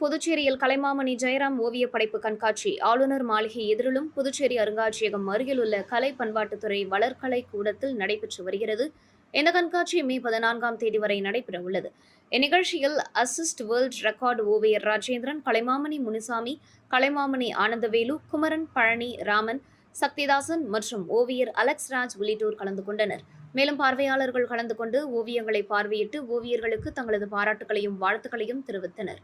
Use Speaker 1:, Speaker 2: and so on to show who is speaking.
Speaker 1: புதுச்சேரியில் கலைமாமணி ஜெயராம் ஓவியப் படைப்பு கண்காட்சி ஆளுநர் மாளிகை எதிரிலும் புதுச்சேரி அருங்காட்சியகம் அருகிலுள்ள கலை பண்பாட்டுத்துறை வளர்கலை கூடத்தில் நடைபெற்று வருகிறது. இந்த கண்காட்சி மே 14ஆம் தேதி வரை நடைபெறவுள்ளது. இந்நிகழ்ச்சியில் அசிஸ்ட் வேர்ல்ட் ரெக்கார்டு ஓவியர் ராஜேந்திரன், கலைமாமணி முனுசாமி, கலைமாமணி ஆனந்தவேலு, குமரன், பழனி, ராமன், சக்திதாசன் மற்றும் ஓவியர் அலெக்ஸ் ராஜ் உள்ளிட்டோர் கலந்து கொண்டனர். மேலும் பார்வையாளர்கள் கலந்து கொண்டு ஓவியங்களை பார்வையிட்டு ஓவியர்களுக்கு தங்களது பாராட்டுகளையும் வாழ்த்துக்களையும் தெரிவித்தனர்.